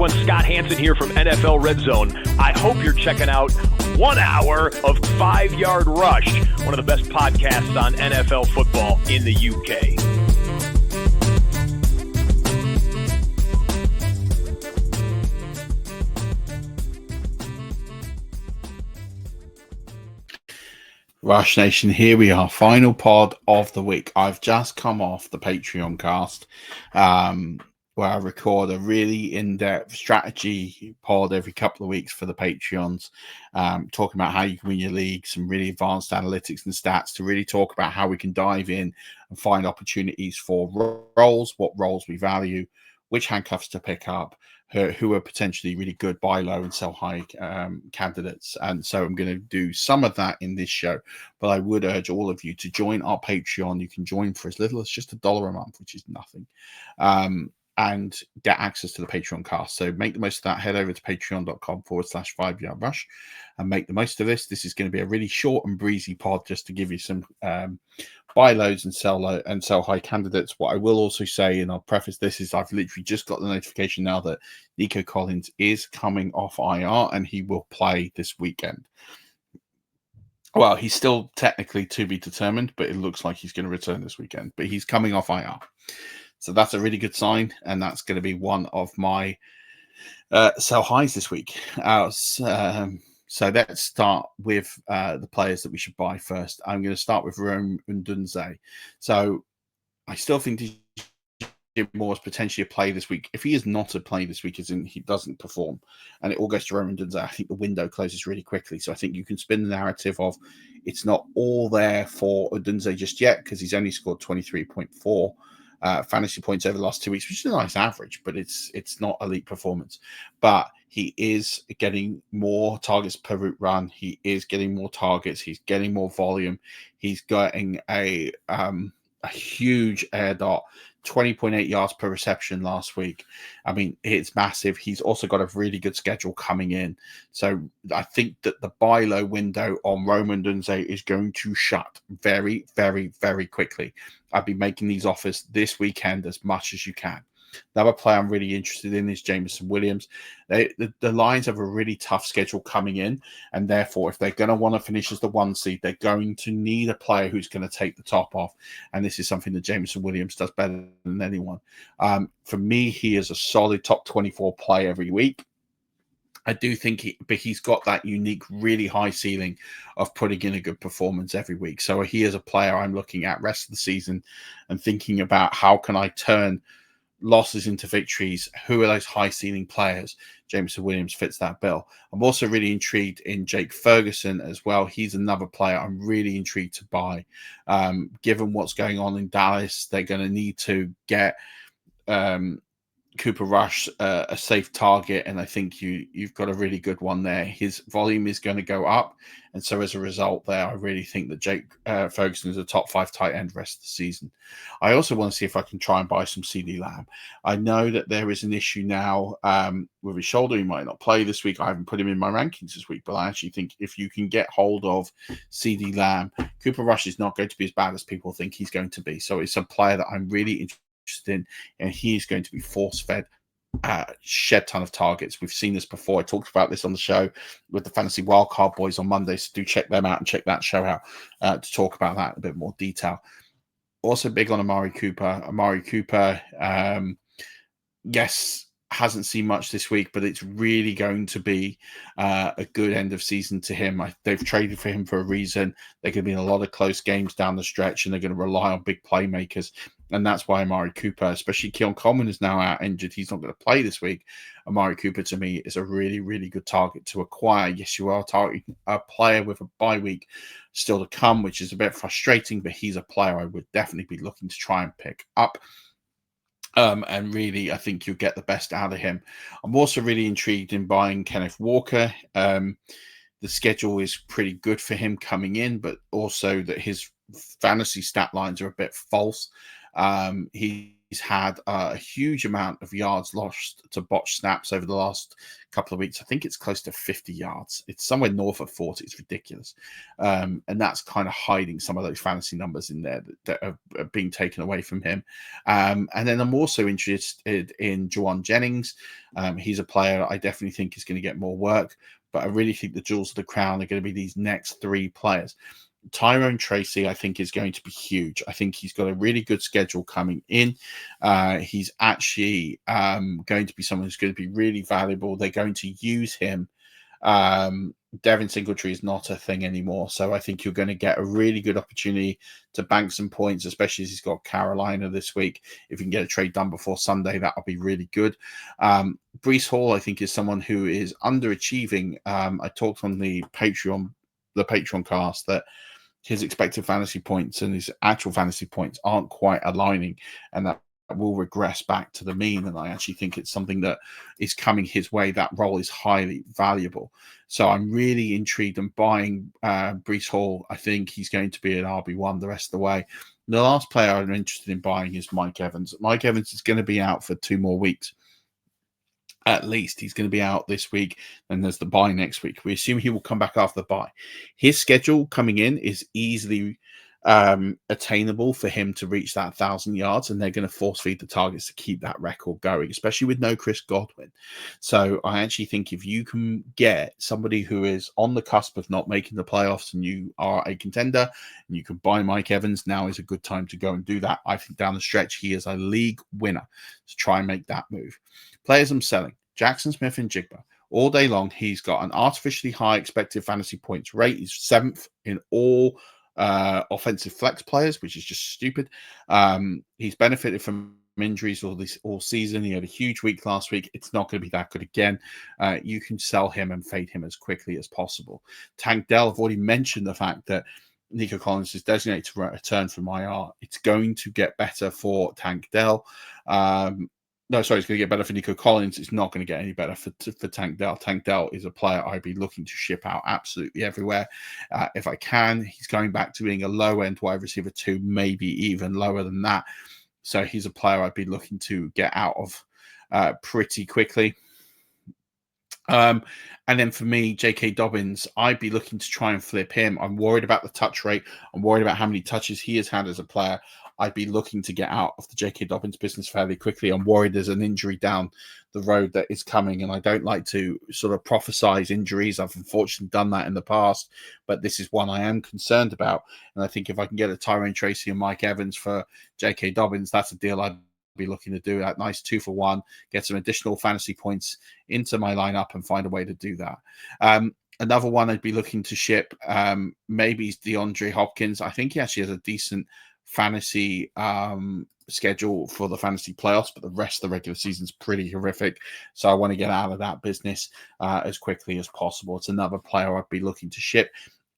everyone. Scott Hanson here from NFL Red Zone. I hope you're checking out 1 hour of 5 Yard Rush, one of the best podcasts on NFL football in the UK. Rush Nation, here we are, final pod of the week. I've just come off the Patreon cast where I record a really in-depth strategy pod every couple of weeks for the Patreons, talking about how you can win your league, some really advanced analytics and stats to really talk about how we can dive in and find opportunities for roles, what roles we value, which handcuffs to pick up, who are potentially really good buy low and sell high candidates. And so I'm going to do some of that in this show, but I would urge all of you to join our Patreon. You can join for as little as just $1 a month, which is nothing, and get access to the Patreon cast. So make the most of that. Head over to patreon.com/5 Yard Rush and make the most of this. This is going to be a really short and breezy pod just to give you some buy lows and sell low and sell high candidates. What I will also say, and I'll preface this, is I've literally just got the notification now that Nico Collins is coming off IR and he will play this weekend. Well, he's still technically to be determined, but it looks like he's going to return this weekend. But he's coming off IR. So that's a really good sign, and that's going to be one of my sell highs this week. So let's start with the players that we should buy first. I'm going to start with Rome Odunze. So I still think Jim Moore is potentially a play this week. If he is not a play this week, as in he doesn't perform, and it all goes to Rome Odunze, I think the window closes really quickly. So I think you can spin the narrative of it's not all there for Odunze just yet because he's only scored 23.4 fantasy points over the last 2 weeks, which is a nice average, but it's not elite performance. But he is getting more targets per route run. He is getting more targets. He's getting more volume. He's getting a huge air dot, 20.8 yards per reception last week. I mean, it's massive. He's also got a really good schedule coming in. So I think that the buy low window on Rome Odunze is going to shut very, very, very quickly. I'd be making these offers this weekend as much as you can. Another player I'm really interested in is Jameson Williams. The Lions have a really tough schedule coming in, and therefore, if they're going to want to finish as the 1 seed, they're going to need a player who's going to take the top off. And this is something that Jameson Williams does better than anyone. For me, he is a solid top 24 play every week. I do think he's got that unique, really high ceiling of putting in a good performance every week. So he is a player I'm looking at rest of the season and thinking about how can I turn losses into victories. Who are those high ceiling players? Jameson Williams fits that bill. I'm also really intrigued in Jake Ferguson as well. He's another player I'm really intrigued to buy. Given what's going on in Dallas, they're going to need to get Cooper Rush a safe target, and I think you've got a really good one there. His volume is going to go up, and so as a result there, I really think that Jake Ferguson is a top 5 tight end rest of the season. I also want to see if I can try and buy some CeeDee Lamb. I know that there is an issue now with his shoulder. He might not play this week. I haven't put him in my rankings this week, but I actually think if you can get hold of CeeDee Lamb, Cooper Rush is not going to be as bad as people think he's going to be. So it's a player that I'm really interested in, and he is going to be force-fed shed ton of targets. We've seen this before. I talked about this on the show with the Fantasy Wildcard boys on Monday, so do check them out and check that show out to talk about that in a bit more detail. Also big on Amari Cooper. Yes, hasn't seen much this week, but it's really going to be a good end of season to him. They've traded for him for a reason. There could be a lot of close games down the stretch, and they're going to rely on big playmakers. And that's why Amari Cooper, especially Keon Coleman, is now out injured. He's not going to play this week. Amari Cooper, to me, is a really, really good target to acquire. Yes, you are targeting a player with a bye week still to come, which is a bit frustrating, but he's a player I would definitely be looking to try and pick up. And really, I think you'll get the best out of him. I'm also really intrigued in buying Kenneth Walker. The schedule is pretty good for him coming in, but also that his fantasy stat lines are a bit false. He had a huge amount of yards lost to botched snaps over the last couple of weeks. I think it's close to 50 yards. It's somewhere north of 40. It's ridiculous. And that's kind of hiding some of those fantasy numbers in there that are being taken away from him. And then I'm also interested in Jauan Jennings. He's a player I definitely think is going to get more work, but I really think the jewels of the crown are going to be these next three players. Tyrone Tracy, I think, is going to be huge. I think he's got a really good schedule coming in. He's actually going to be someone who's going to be really valuable. They're going to use him. Devin Singletary is not a thing anymore. So I think you're going to get a really good opportunity to bank some points, especially as he's got Carolina this week. If you can get a trade done before Sunday, that'll be really good. Breece Hall, I think, is someone who is underachieving. I talked on the Patreon cast that his expected fantasy points and his actual fantasy points aren't quite aligning, and that will regress back to the mean. And I actually think it's something that is coming his way. That role is highly valuable. So I'm really intrigued in buying Breece Hall. I think he's going to be an RB1 the rest of the way. The last player I'm interested in buying is Mike Evans. Mike Evans is going to be out for 2 more weeks. At least he's going to be out this week, and there's the bye next week. We assume he will come back after the bye. His schedule coming in is easily attainable for him to reach that 1,000 yards, and they're going to force feed the targets to keep that record going, especially with no Chris Godwin. So I actually think if you can get somebody who is on the cusp of not making the playoffs and you are a contender and you can buy Mike Evans, now is a good time to go and do that. I think down the stretch he is a league winner to try and make that move. Players I'm selling: Jackson Smith and Jigba. All day long, he's got an artificially high expected fantasy points rate. He's 7th in all offensive flex players, which is just stupid. He's benefited from injuries all season. He had a huge week last week. It's not going to be that good again. You can sell him and fade him as quickly as possible. Tank Dell, I've already mentioned the fact that Nico Collins is designated to return from IR. It's going to get better for Tank Dell. It's going to get better for Nico Collins. It's not going to get any better for Tank Dell. Tank Dell is a player I'd be looking to ship out absolutely everywhere if I can. He's going back to being a low-end wide receiver 2, maybe even lower than that. So he's a player I'd be looking to get out of pretty quickly. And then for me, J.K. Dobbins, I'd be looking to try and flip him. I'm worried about the touch rate. I'm worried about how many touches he has had as a player. I'd be looking to get out of the J.K. Dobbins business fairly quickly. I'm worried there's an injury down the road that is coming, and I don't like to sort of prophesize injuries. I've unfortunately done that in the past, but this is one I am concerned about. And I think if I can get a Tyrone Tracy and Mike Evans for J.K. Dobbins, that's a deal I'd be looking to do. That nice 2-for-1, get some additional fantasy points into my lineup and find a way to do that. Another one I'd be looking to ship, maybe is DeAndre Hopkins. I think he actually has a decent fantasy schedule for the fantasy playoffs, but the rest of the regular season is pretty horrific. So I want to get out of that business as quickly as possible. It's another player I'd be looking to ship.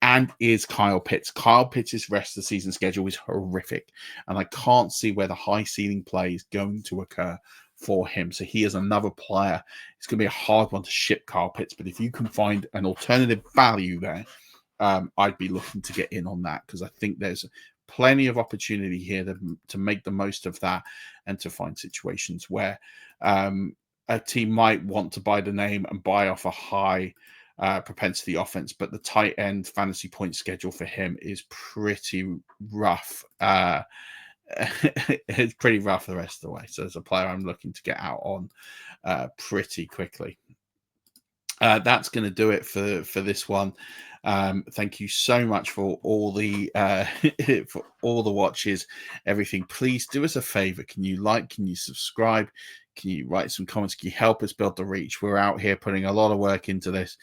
And is Kyle Pitts. Kyle Pitts' rest of the season schedule is horrific, and I can't see where the high ceiling play is going to occur for him. So he is another player. It's going to be a hard one to ship Kyle Pitts, but if you can find an alternative value there, I'd be looking to get in on that, because I think there's plenty of opportunity here to make the most of that and to find situations where a team might want to buy the name and buy off a high propensity offense, but the tight end fantasy point schedule for him is pretty rough. It's pretty rough the rest of the way. So as a player I'm looking to get out on pretty quickly. That's going to do it for this one. Thank you so much for all the watches, everything. Please do us a favor. Can you like? Can you subscribe? Can you write some comments? Can you help us build the reach? We're out here putting a lot of work into this.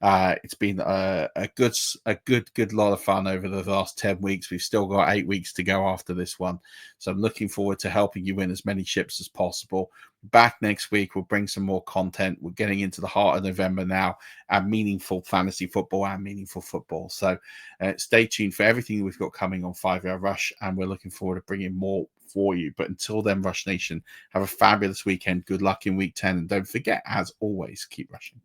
It's been a good lot of fun over the last 10 weeks. We've still got 8 weeks to go after this one. So I'm looking forward to helping you win as many ships as possible. Back next week, we'll bring some more content. We're getting into the heart of November now, and meaningful fantasy football and meaningful football. So stay tuned for everything we've got coming on 5 Yard Rush, and we're looking forward to bringing more for you. But until then, Rush Nation, have a fabulous weekend. Good luck in week 10. And don't forget, as always, keep rushing.